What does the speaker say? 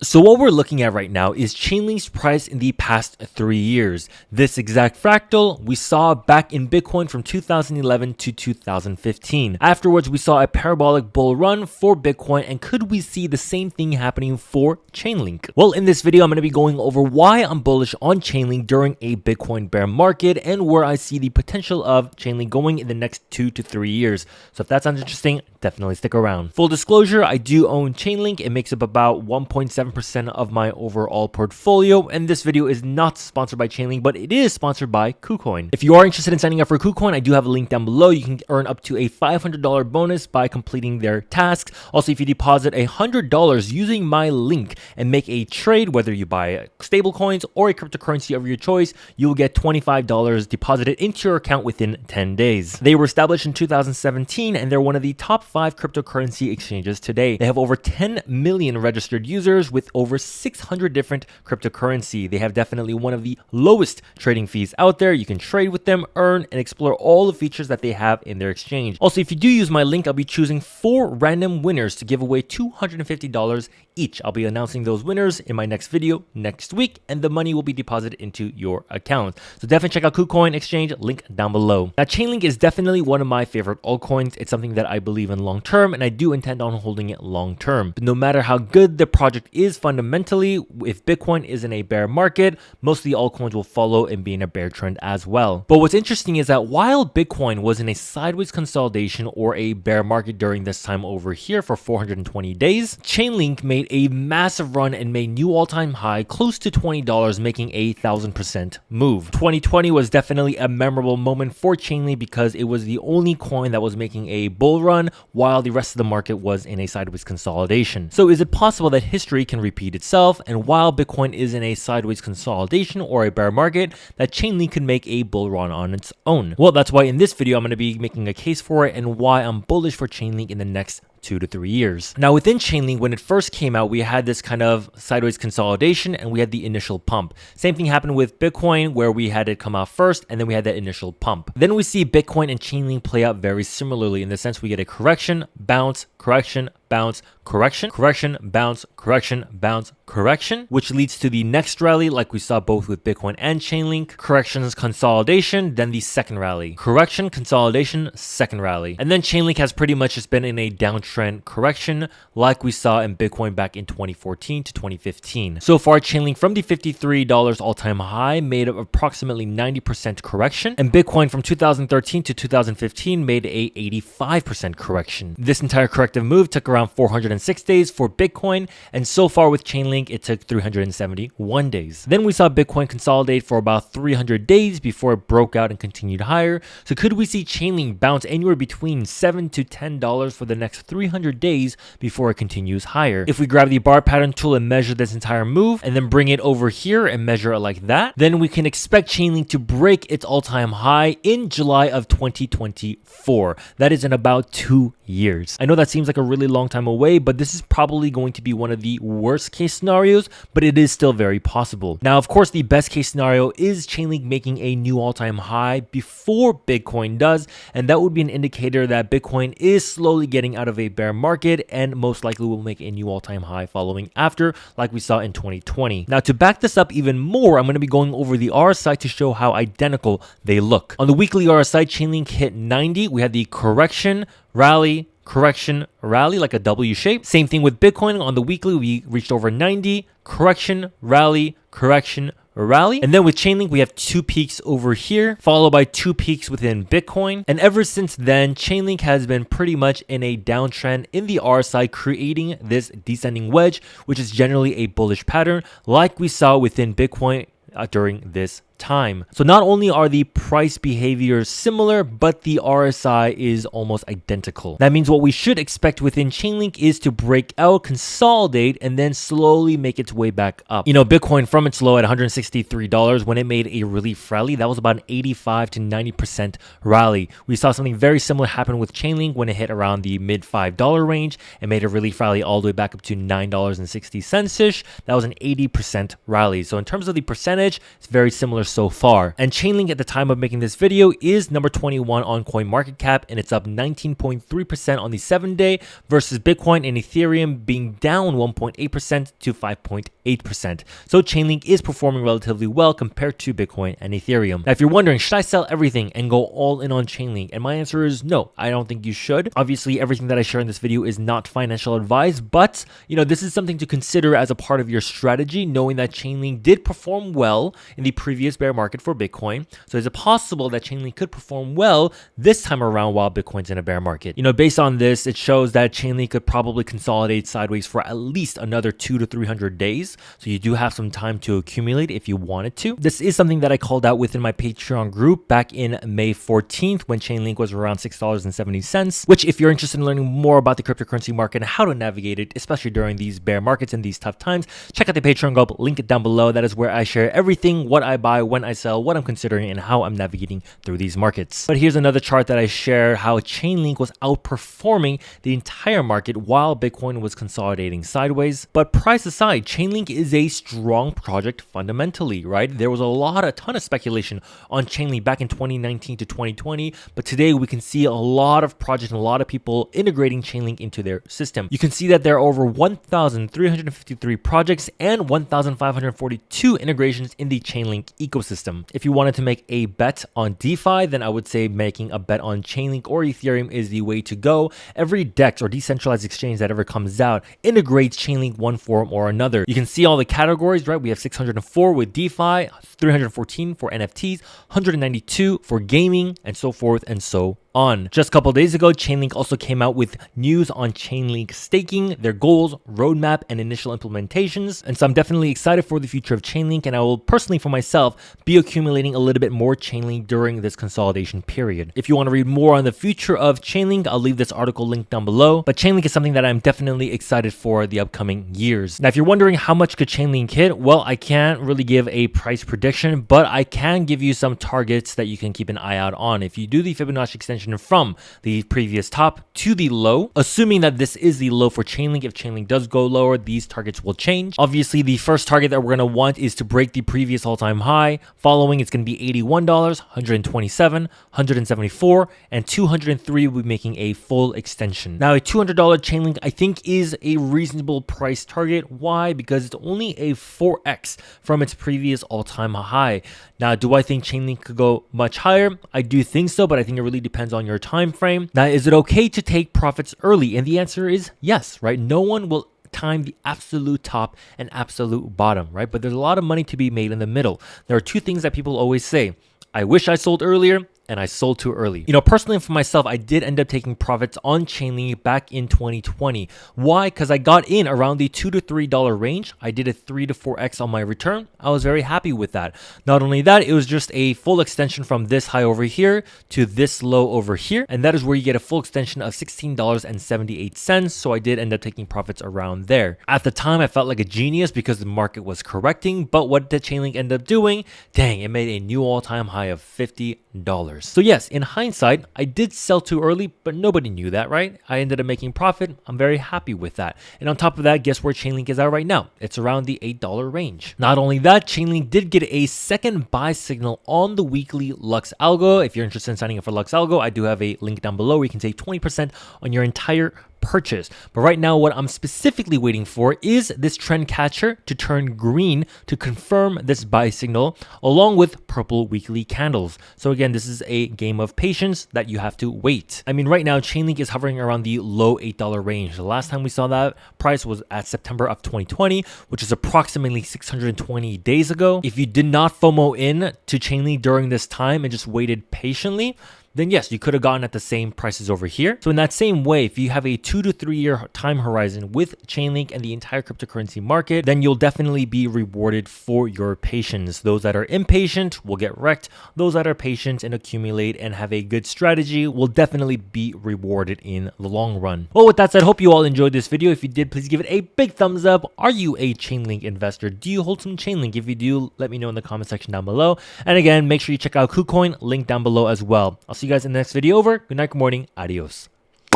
So what we're looking at right now is Chainlink's price in the past 3 years. This exact fractal we saw back in Bitcoin from 2011 to 2015. Afterwards, we saw a parabolic bull run for Bitcoin, and could we see the same thing happening for Chainlink? Well, in this video, I'm going to be going over why I'm bullish on Chainlink during a Bitcoin bear market and where I see the potential of Chainlink going in the next 2 to 3 years. So if that sounds interesting, definitely stick around. Full disclosure, I do own Chainlink. It makes up about 1.7% of my overall portfolio, and this video is not sponsored by Chainlink, but it is sponsored by Kucoin. If you are interested in signing up for Kucoin, I do have a link down below. You can earn up to a $500 bonus by completing their tasks. Also, if you deposit $100 using my link and make a trade, whether you buy stable coins or a cryptocurrency of your choice, you will get $25 deposited into your account within 10 days. They were established in 2017, and they're one of the top 5 cryptocurrency exchanges today. They have over 10 million registered users with over 600 different cryptocurrency. They have definitely one of the lowest trading fees out there. You can trade with them, earn, and explore all the features that they have in their exchange. Also, if you do use my link, I'll be choosing 4 random winners to give away $250 each. I'll be announcing those winners in my next video next week, and the money will be deposited into your account. So definitely check out Kucoin exchange, link down below. Now, Chainlink is definitely one of my favorite altcoins. It's something that I believe in long term, and I do intend on holding it long term. But no matter how good the project is fundamentally, if Bitcoin is in a bear market, most of the altcoins will follow and be in a bear trend as well. But what's interesting is that while Bitcoin was in a sideways consolidation or a bear market during this time over here for 420 days, Chainlink made a massive run and made new all-time high close to $20, making a 1000% move. 2020 was definitely a memorable moment for Chainlink because it was the only coin that was making a bull run while the rest of the market was in a sideways consolidation. So is it possible that history can repeat itself, and while Bitcoin is in a sideways consolidation or a bear market, that Chainlink could make a bull run on its own? Well, that's why in this video I'm going to be making a case for it and why I'm bullish for Chainlink in the next 2 to 3 years. Now, within Chainlink, when it first came out, we had this kind of sideways consolidation and we had the initial pump. Same thing happened with Bitcoin, where we had it come out first and then we had that initial pump. Then we see Bitcoin and Chainlink play out very similarly in the sense we get a correction, bounce, correction, bounce, correction, correction, bounce, correction, bounce, correction, which leads to the next rally like we saw both with Bitcoin and Chainlink. Corrections, consolidation, then the second rally. Correction, consolidation, second rally. And then Chainlink has pretty much just been in a downtrend correction like we saw in Bitcoin back in 2014 to 2015. So far, Chainlink from the $53 all-time high made up approximately 90% correction, and Bitcoin from 2013 to 2015 made a 85% correction. This entire corrective move took around 406 days for Bitcoin, and so far with Chainlink, it took 371 days. Then we saw Bitcoin consolidate for about 300 days before it broke out and continued higher. So could we see Chainlink bounce anywhere between $7 to $10 for the next 300 days before it continues higher? If we grab the bar pattern tool and measure this entire move and then bring it over here and measure it like that, then we can expect Chainlink to break its all-time high in July of 2024. That is in about 2 years. I know that seems like a really long time away, but this is probably going to be one of the worst case scenarios, but it is still very possible. Now, of course, the best case scenario is Chainlink making a new all-time high before Bitcoin does, and that would be an indicator that Bitcoin is slowly getting out of a bear market and most likely will make a new all-time high following after, like we saw in 2020. Now, to back this up even more, I'm going to be going over the RSI to show how identical they look. On the weekly RSI, Chainlink hit 90. We had the correction, rally, correction, rally, like a W shape. Same thing with Bitcoin. On the weekly, we reached over 90, correction, rally, correction, rally. And then with Chainlink, we have 2 peaks over here, followed by 2 peaks within Bitcoin. And ever since then, Chainlink has been pretty much in a downtrend in the RSI, creating this descending wedge, which is generally a bullish pattern, like we saw within Bitcoin during this time. So not only are the price behaviors similar, but the RSI is almost identical. That means what we should expect within Chainlink is to break out, consolidate, and then slowly make its way back up. You know, Bitcoin from its low at $163, when it made a relief rally, that was about an 85 to 90% rally. We saw something very similar happen with Chainlink when it hit around the mid $5 range and made a relief rally all the way back up to $9.60-ish. That was an 80% rally. So in terms of the percentage, it's very similar so far. And Chainlink at the time of making this video is number 21 on CoinMarketCap, and it's up 19.3% on the 7-day versus Bitcoin and Ethereum being down 1.8% to 5.8%. So Chainlink is performing relatively well compared to Bitcoin and Ethereum. Now, if you're wondering, should I sell everything and go all in on Chainlink? And my answer is no, I don't think you should. Obviously, everything that I share in this video is not financial advice, but this is something to consider as a part of your strategy, knowing that Chainlink did perform well in the previous bear market for Bitcoin. So is it possible that Chainlink could perform well this time around while Bitcoin's in a bear market? Based on this, it shows that Chainlink could probably consolidate sideways for at least another 200 to 300 days. So you do have some time to accumulate if you wanted to. This is something that I called out within my Patreon group back in May 14th when Chainlink was around $6.70, which if you're interested in learning more about the cryptocurrency market and how to navigate it, especially during these bear markets and these tough times, check out the Patreon group, link it down below. That is where I share everything, what I buy, when I sell, what I'm considering, and how I'm navigating through these markets. But here's another chart that I share how Chainlink was outperforming the entire market while Bitcoin was consolidating sideways. But price aside, Chainlink is a strong project fundamentally, right? There was a ton of speculation on Chainlink back in 2019 to 2020, but today we can see a lot of projects and a lot of people integrating Chainlink into their system. You can see that there are over 1,353 projects and 1,542 integrations in the Chainlink ecosystem. If you wanted to make a bet on DeFi, then I would say making a bet on Chainlink or Ethereum is the way to go. Every DEX or decentralized exchange that ever comes out integrates Chainlink one form or another. You can see all the categories, right? We have 604 with DeFi, 314 for NFTs, 192 for gaming, and so forth and so on. Just a couple days ago, Chainlink also came out with news on Chainlink staking, their goals, roadmap, and initial implementations. And so I'm definitely excited for the future of Chainlink, and I will personally for myself be accumulating a little bit more Chainlink during this consolidation period. If you want to read more on the future of Chainlink, I'll leave this article linked down below. But Chainlink is something that I'm definitely excited for the upcoming years. Now, if you're wondering how much could Chainlink hit, well, I can't really give a price prediction, but I can give you some targets that you can keep an eye out on. If you do the Fibonacci extension from the previous top to the low, assuming that this is the low for Chainlink, if Chainlink does go lower, these targets will change. Obviously, the first target that we're going to want is to break the previous all-time high. Following, it's going to be $81, $127, $174, and $203 will be making a full extension. Now, a $200 Chainlink, I think, is a reasonable price target. Why? Because it's only a 4x from its previous all-time high. Now, do I think Chainlink could go much higher? I do think so, but I think it really depends on your time frame. Now, is it okay to take profits early? And the answer is yes, right? No one will time the absolute top and absolute bottom, right? But there's a lot of money to be made in the middle. There are two things that people always say. I wish I sold earlier, and I sold too early. Personally for myself, I did end up taking profits on Chainlink back in 2020. Why? Because I got in around the $2 to $3 range. I did a 3 to 4x on my return. I was very happy with that. Not only that, it was just a full extension from this high over here to this low over here. And that is where you get a full extension of $16.78. So I did end up taking profits around there. At the time, I felt like a genius because the market was correcting. But what did Chainlink end up doing? Dang, it made a new all-time high of $50. So yes, in hindsight, I did sell too early, but nobody knew that, right? I ended up making profit. I'm very happy with that. And on top of that, guess where Chainlink is at right now? It's around the $8 range. Not only that, Chainlink did get a second buy signal on the weekly LuxAlgo. If you're interested in signing up for LuxAlgo, I do have a link down below where you can save 20% on your entire purchase. But right now, what I'm specifically waiting for is this trend catcher to turn green to confirm this buy signal, along with purple weekly candles. So again, this is a game of patience that you have to wait. I mean, right now, Chainlink is hovering around the low $8 range. The last time we saw that price was at September of 2020, which is approximately 620 days ago. If you did not FOMO in to Chainlink during this time and just waited patiently, then yes, you could have gotten at the same prices over here. So in that same way, if you have a 2 to 3 year time horizon with Chainlink and the entire cryptocurrency market, then you'll definitely be rewarded for your patience. Those that are impatient will get wrecked. Those that are patient and accumulate and have a good strategy will definitely be rewarded in the long run. Well, with that said, hope you all enjoyed this video. If you did, please give it a big thumbs up. Are you a Chainlink investor? Do you hold some Chainlink? If you do, let me know in the comment section down below. And again, make sure you check out Kucoin, link down below as well. I'll see you guys in the next video. Over. Good night, good morning. Adios.